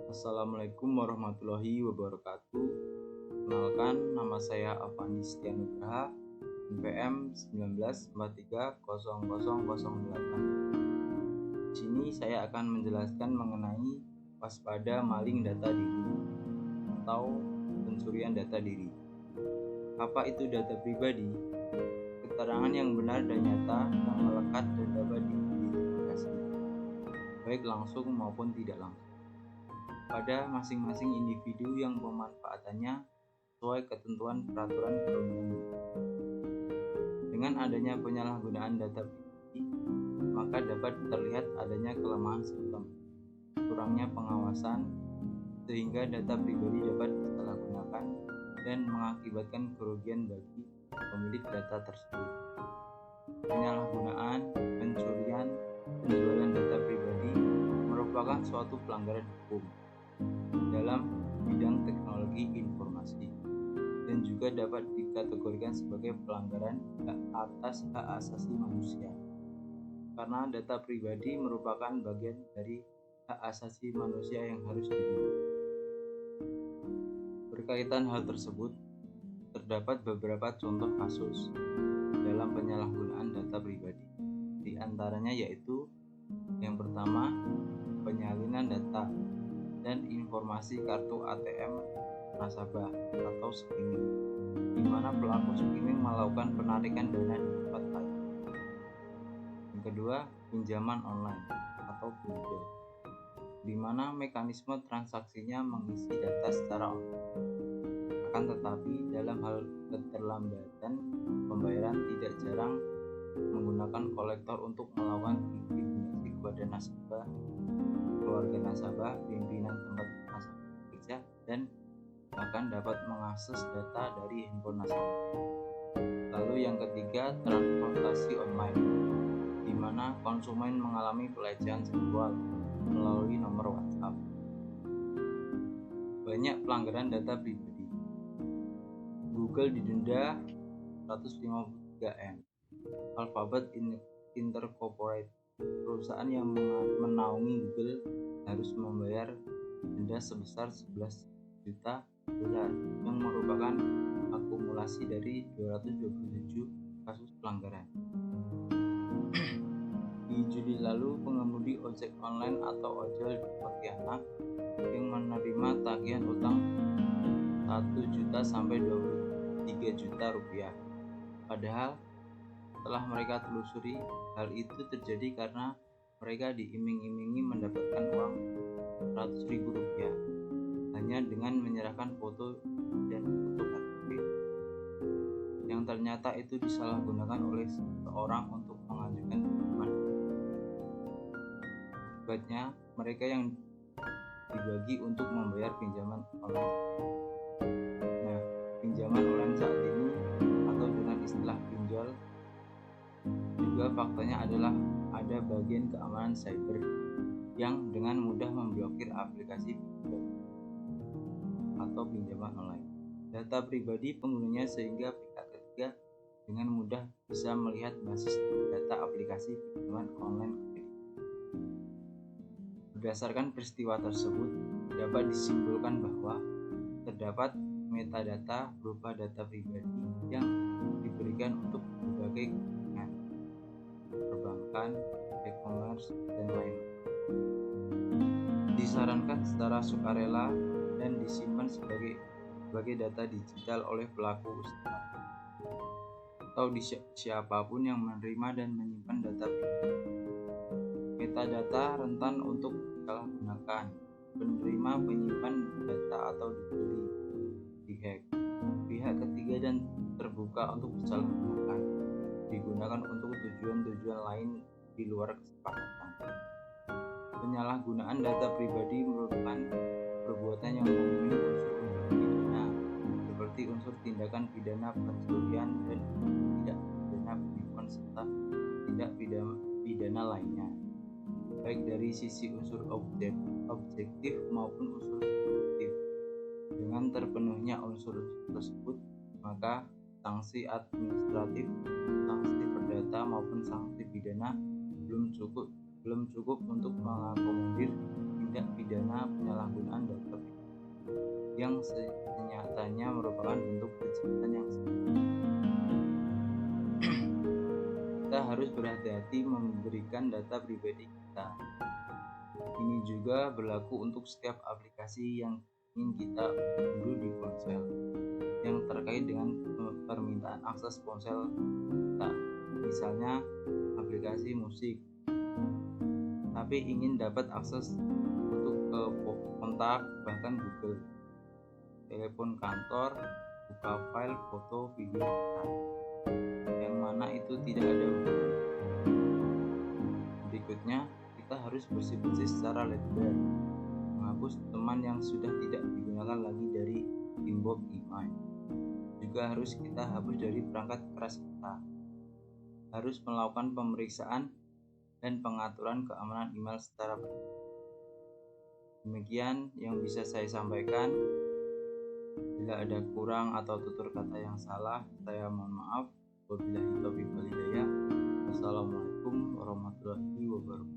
Assalamualaikum warahmatullahi wabarakatuh. Kenalkan, nama saya Avandi Setianugraha, NPM 19430008. Di sini saya akan menjelaskan mengenai waspada maling data diri atau pencurian data diri. Apa itu data pribadi? Keterangan yang benar dan nyata yang melekat dan dapat diidentifikasi, baik langsung maupun tidak langsung, pada masing-masing individu yang pemanfaatannya sesuai ketentuan peraturan perundang-undangan. Dengan adanya penyalahgunaan data pribadi, maka dapat terlihat adanya kelemahan sistem, kurangnya pengawasan, sehingga data pribadi dapat disalahgunakan dan mengakibatkan kerugian bagi pemilik data tersebut. Penyalahgunaan, pencurian, penjualan data pribadi merupakan suatu pelanggaran hukum dalam bidang teknologi informasi dan juga dapat dikategorikan sebagai pelanggaran atas hak asasi manusia, karena data pribadi merupakan bagian dari hak asasi manusia yang harus dilindungi. Berkaitan hal tersebut, terdapat beberapa contoh kasus dalam penyalahgunaan data pribadi. Di antaranya yaitu yang pertama, penyalinan data dan informasi kartu ATM nasabah atau skimming, di mana pelaku skimming melakukan penarikan dana di tempat lain. Yang kedua, pinjaman online atau pinjol, di mana mekanisme transaksinya mengisi data secara online. Akan tetapi dalam hal keterlambatan pembayaran tidak jarang menggunakan kolektor untuk melakukan intimidasi kepada nasabah, keluarga nasabah, pimpinan tempat nasabah bekerja, dan bahkan dapat mengakses data dari handphone nasabah. Lalu yang ketiga, transportasi online, di mana konsumen mengalami pelecehan seksual melalui nomor WhatsApp. Banyak pelanggaran data pribadi. Google didenda 153 M. Alphabet Incorporated, perusahaan yang menaungi Google, harus membayar denda sebesar 11 juta dolar yang merupakan akumulasi dari 227 kasus pelanggaran. Di Juli lalu, pengemudi ojek online atau ojol di Pontianak yang menerima tagihan utang 1 juta sampai 23 juta rupiah. Padahal setelah mereka telusuri, hal itu terjadi karena mereka diiming-imingi mendapatkan uang 100.000 rupiah hanya dengan menyerahkan foto dan foto KTP, yang ternyata itu disalahgunakan oleh seseorang untuk mengajukan pinjaman. Akibatnya mereka yang dibagi untuk membayar pinjaman online. Nah, pinjaman online saat ini atau dengan istilah pinjol juga faktanya adalah ada bagian keamanan cyber yang dengan mudah memblokir aplikasi pinjol atau pinjaman online data pribadi penggunanya, sehingga pihak ketiga dengan mudah bisa melihat basis data aplikasi pinjaman online. Berdasarkan peristiwa tersebut, dapat disimpulkan bahwa terdapat metadata berupa data pribadi yang diberikan untuk berbagai kepentingan, perbankan, e-commerce, dan lain-lain. Disarankan secara sukarela dan disimpan sebagai data digital oleh pelaku usaha atau siapapun yang menerima dan menyimpan data pribadi. Metadata rentan untuk disalahgunakan, penerima penyimpan data atau dicuri, dihack, pihak ketiga, dan terbuka untuk disalahgunakan, digunakan untuk tujuan-tujuan lain di luar kesepakatan. Penyalahgunaan data pribadi merupakan perbuatan yang memenuhi unsur-unsur pidana, seperti unsur tindakan pidana pencurian dan tidak pidana penipuan serta tidak pidana lainnya, baik dari sisi unsur objektif maupun unsur subjektif. Dengan terpenuhnya unsur tersebut, maka sanksi administratif, sanksi perdata maupun sanksi pidana belum cukup untuk mengakomodir tindak pidana penyalahgunaan yang senyatanya merupakan bentuk kejahatan yang kita harus berhati-hati memberikan data pribadi kita. Ini juga berlaku untuk setiap aplikasi yang ingin kita unduh di ponsel yang terkait dengan permintaan akses ponsel kita. Misalnya aplikasi musik, tapi ingin dapat akses untuk ke kontak, bahkan Google, telepon kantor, buka file foto video kita, yang mana itu tidak ada hubungan. Berikutnya, kita harus bersih-bersih secara reguler, menghapus teman yang sudah tidak digunakan lagi dari inbox email. Juga harus kita hapus dari perangkat keras kita. Harus melakukan pemeriksaan dan pengaturan keamanan email secara berkala. Demikian yang bisa saya sampaikan. Bila ada kurang atau tutur kata yang salah, saya mohon maaf. Wabillahi taufiq wal hidayah. Wassalamualaikum warahmatullahi wabarakatuh.